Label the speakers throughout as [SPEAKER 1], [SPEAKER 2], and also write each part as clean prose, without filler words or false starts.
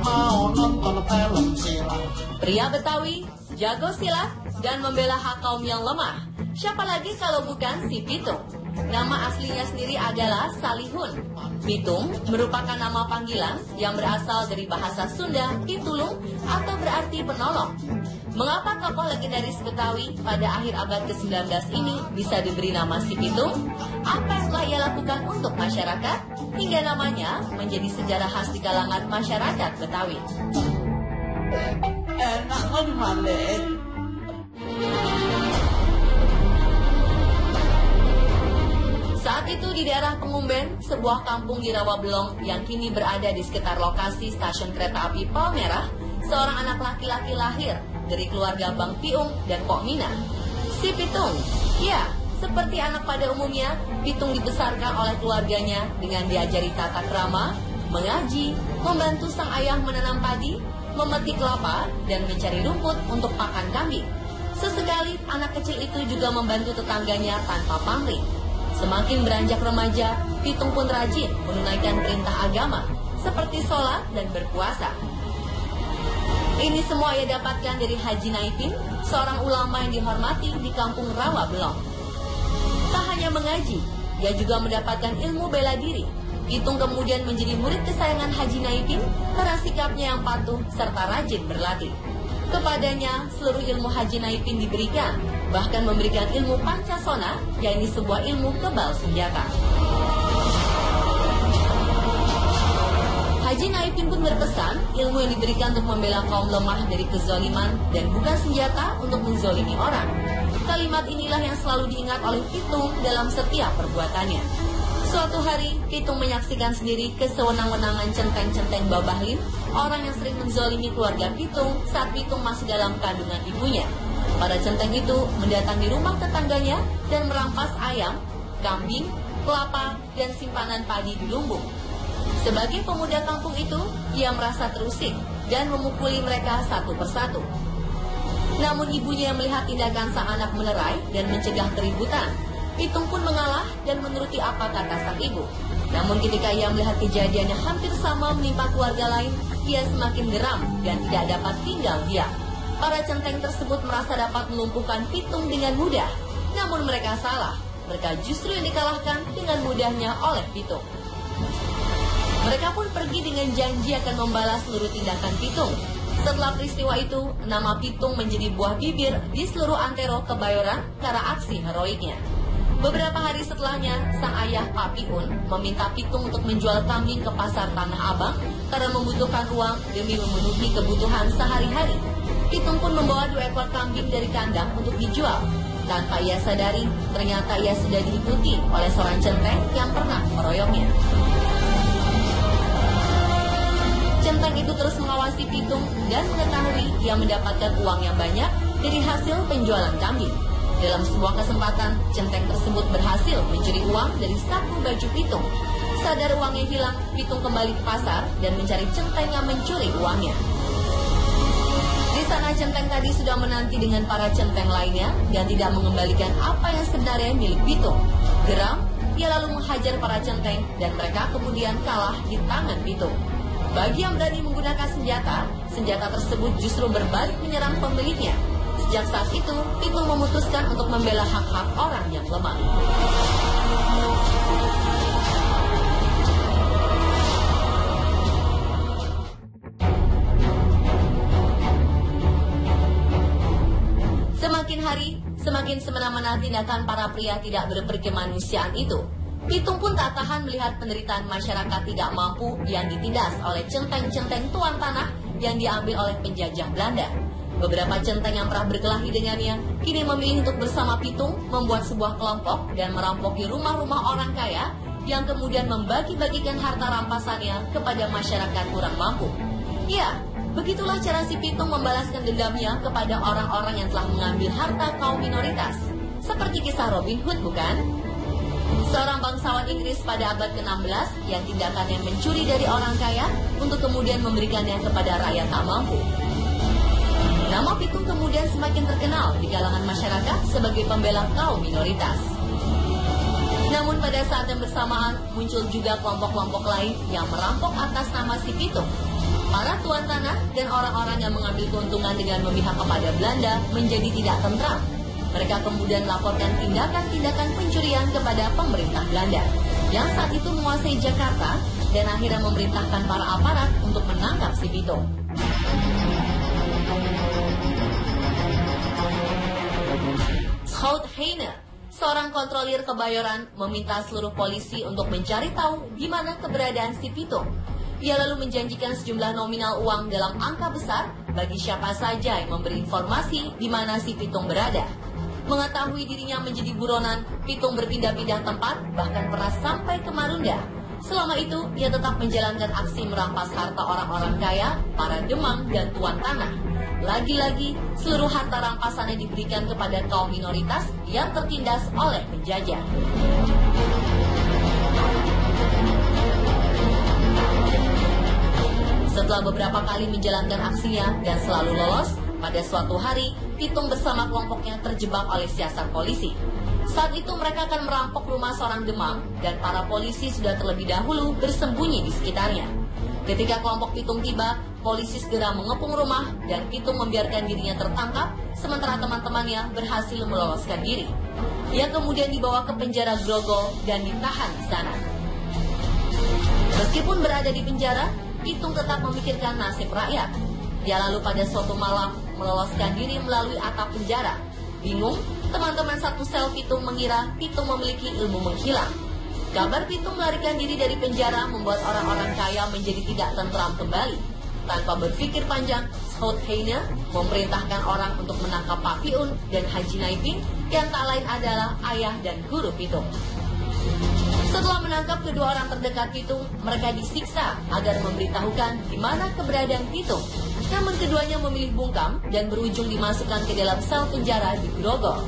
[SPEAKER 1] mau nonton film silat.
[SPEAKER 2] Pria Betawi, jago silat, dan membela hak kaum yang lemah. Siapa lagi kalau bukan si Pitung? Nama aslinya sendiri adalah Salihun. Pitung merupakan nama panggilan yang berasal dari bahasa Sunda, pitulung, atau berarti penolong. Mengapa tokoh legendaris Betawi pada akhir abad ke-19 ini bisa diberi nama si Pitung? Apa yang telah ia lakukan untuk masyarakat? Hingga namanya menjadi sejarah khas di kalangan masyarakat Betawi.
[SPEAKER 1] Enak banget.
[SPEAKER 2] Saat itu di daerah Pengumben, sebuah kampung di Rawabelong yang kini berada di sekitar lokasi stasiun kereta api Palmerah, seorang anak laki-laki lahir dari keluarga Bang Piung dan Pok Mina. Si Pitung, ya, seperti anak pada umumnya, Pitung dibesarkan oleh keluarganya dengan diajari tata krama, mengaji, membantu sang ayah menanam padi, memetik kelapa, dan mencari rumput untuk pakan kambing. Sesekali anak kecil itu juga membantu tetangganya tanpa pamrih. Semakin beranjak remaja, Pitung pun rajin menunaikan perintah agama, seperti sholat dan berpuasa. Ini semua ia dapatkan dari Haji Naipin, seorang ulama yang dihormati di kampung Rawabelong. Tak hanya mengaji, ia juga mendapatkan ilmu bela diri. Pitung kemudian menjadi murid kesayangan Haji Naipin karena sikapnya yang patuh serta rajin berlatih. Kepadanya, seluruh ilmu Haji Naipin diberikan, bahkan memberikan ilmu Pancasona, yakni sebuah ilmu kebal senjata. Haji Naipin pun berpesan, ilmu yang diberikan untuk membela kaum lemah dari kezaliman dan bukan senjata untuk menzolimi orang. Kalimat inilah yang selalu diingat oleh Pitung dalam setiap perbuatannya. Suatu hari, Pitung menyaksikan sendiri kesewenang-wenangan centeng-centeng Babah Lim, orang yang sering menzolimi keluarga Pitung saat Pitung masih dalam kandungan ibunya. Para centeng itu mendatangi rumah tetangganya dan merampas ayam, kambing, kelapa, dan simpanan padi di lumbung. Sebagai pemuda kampung itu, ia merasa terusik dan memukuli mereka satu persatu. Namun ibunya yang melihat tindakan sang anak melerai dan mencegah keributan. Pitung pun mengalah dan menuruti apa kata sang ibu. Namun ketika ia melihat kejadian yang hampir sama menimpa keluarga lain, ia semakin geram dan tidak dapat tinggal diam. Para centeng tersebut merasa dapat melumpuhkan Pitung dengan mudah. Namun mereka salah. Mereka justru yang dikalahkan dengan mudahnya oleh Pitung. Mereka pun pergi dengan janji akan membalas seluruh tindakan Pitung. Setelah peristiwa itu, nama Pitung menjadi buah bibir di seluruh antero Kebayoran karena aksi heroiknya. Beberapa hari setelahnya, sang ayah Pak Piun meminta Pitung untuk menjual kambing ke pasar Tanah Abang karena membutuhkan uang demi memenuhi kebutuhan sehari-hari. Pitung pun membawa 2 ekor kambing dari kandang untuk dijual. Tanpa ia sadari, ternyata ia sudah diikuti oleh seorang centeng yang pernah meroyoknya. Centeng itu terus mengawasi Pitung dan mengetahui ia mendapatkan uang yang banyak dari hasil penjualan kambing. Dalam sebuah kesempatan, centeng tersebut berhasil mencuri uang dari saku baju Pitung. Sadar uangnya hilang, Pitung kembali ke pasar dan mencari centeng yang mencuri uangnya. Di sana centeng tadi sudah menanti dengan para centeng lainnya dan tidak mengembalikan apa yang sebenarnya milik Pitung. Geram, ia lalu menghajar para centeng dan mereka kemudian kalah di tangan Pitung. Bagi yang berani menggunakan senjata, senjata tersebut justru berbalik menyerang pemiliknya. Sejak saat itu, Pitung memutuskan untuk membela hak-hak orang yang lemah. Semakin hari, semakin semena-mena tindakan para pria tidak berperkemanusiaan itu. Pitung pun tak tahan melihat penderitaan masyarakat tidak mampu yang ditindas oleh centeng-centeng tuan tanah yang diambil oleh penjajah Belanda. Beberapa centeng yang pernah berkelahi dengannya kini memilih untuk bersama Pitung membuat sebuah kelompok dan merampoki rumah-rumah orang kaya yang kemudian membagi-bagikan harta rampasannya kepada masyarakat kurang mampu. Ya, begitulah cara si Pitung membalaskan dendamnya kepada orang-orang yang telah mengambil harta kaum minoritas. Seperti kisah Robin Hood, bukan? Seorang bangsawan Inggris pada abad ke-16 yang tindakannya mencuri dari orang kaya untuk kemudian memberikannya kepada rakyat tak mampu. Nama Pitung kemudian semakin terkenal di kalangan masyarakat sebagai pembela kaum minoritas. Namun pada saat yang bersamaan muncul juga kelompok-kelompok lain yang merampok atas nama si Pitung. Para tuan tanah dan orang-orang yang mengambil keuntungan dengan memihak kepada Belanda menjadi tidak tentram. Mereka kemudian melaporkan tindakan-tindakan pencurian kepada pemerintah Belanda yang saat itu menguasai Jakarta dan akhirnya memerintahkan para aparat untuk menangkap si Pitung. Schout Heine, seorang kontrolir Kebayoran, meminta seluruh polisi untuk mencari tahu di mana keberadaan si Pitung. Ia lalu menjanjikan sejumlah nominal uang dalam angka besar bagi siapa saja yang memberi informasi di mana si Pitung berada. Mengetahui dirinya menjadi buronan, Pitung berpindah-pindah tempat, bahkan pernah sampai ke Marunda. Selama itu, ia tetap menjalankan aksi merampas harta orang-orang kaya, para demang, dan tuan tanah. Lagi-lagi, seluruh harta rampasannya diberikan kepada kaum minoritas yang tertindas oleh penjajah. Setelah beberapa kali menjalankan aksinya dan selalu lolos, pada suatu hari, Pitung bersama kelompoknya terjebak oleh siasat polisi. Saat itu mereka akan merampok rumah seorang demang dan para polisi sudah terlebih dahulu bersembunyi di sekitarnya. Ketika kelompok Pitung tiba, polisi segera mengepung rumah dan Pitung membiarkan dirinya tertangkap, sementara teman-temannya berhasil meloloskan diri. Ia kemudian dibawa ke penjara Grogol dan ditahan di sana. Meskipun berada di penjara, Pitung tetap memikirkan nasib rakyat. Dia lalu pada suatu malam meloloskan diri melalui atap penjara. Bingung, teman-teman satu sel Pitung mengira Pitung memiliki ilmu menghilang. Kabar Pitung melarikan diri dari penjara membuat orang-orang kaya menjadi tidak tentram kembali. Tanpa berpikir panjang, Schout Heine memerintahkan orang untuk menangkap Pak Piun dan Haji Naiping yang tak lain adalah ayah dan guru Pitung. Setelah menangkap kedua orang terdekat Pitung, mereka disiksa agar memberitahukan di mana keberadaan Pitung. Namun keduanya memilih bungkam dan berujung dimasukkan ke dalam sel penjara di Grogol.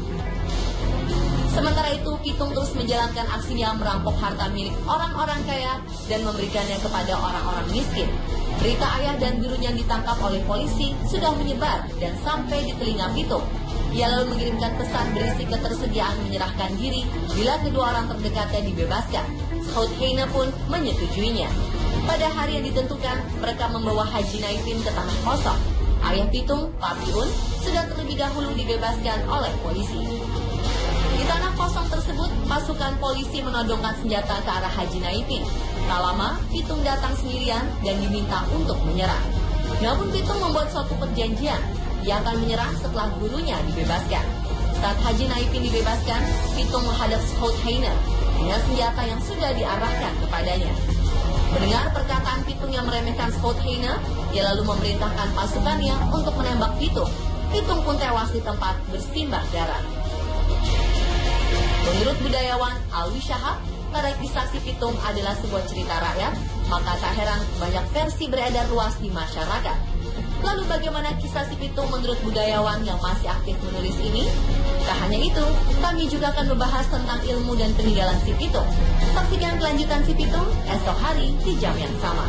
[SPEAKER 2] Sementara itu, Pitung terus menjalankan aksinya merampok harta milik orang-orang kaya dan memberikannya kepada orang-orang miskin. Berita ayah dan gurunya ditangkap oleh polisi sudah menyebar dan sampai di telinga Pitung. Ia lalu mengirimkan pesan berisi ketersediaan menyerahkan diri bila kedua orang terdekatnya dibebaskan. Schout Heine pun menyetujuinya. Pada hari yang ditentukan, mereka membawa Haji Naiping ke tanah kosong. Ayah Pitung, Pak Piun, sudah terlebih dahulu dibebaskan oleh polisi. Di tanah kosong tersebut, pasukan polisi menodongkan senjata ke arah Haji Naiping. Tak lama, Pitung datang sendirian dan diminta untuk menyerah. Namun Pitung membuat suatu perjanjian. Ia akan menyerah setelah gurunya dibebaskan. Saat Haji Naiping dibebaskan, Pitung menghadap Schout Heine dengan senjata yang sudah diarahkan kepadanya. Mendengar perkataan Pitung yang meremehkan Schout Heine, ia lalu memerintahkan pasukannya untuk menembak Pitung. Pitung pun tewas di tempat bersimbah darah. Menurut budayawan Alwi Shahab, pada kisah si Pitung adalah sebuah cerita rakyat, maka tak heran banyak versi beredar luas di masyarakat. Lalu bagaimana kisah si Pitung menurut budayawan yang masih aktif menulis ini? Tak hanya itu, kami juga akan membahas tentang ilmu dan peninggalan si Pitung. Saksikan kelanjutan si Pitung esok hari di jam yang sama.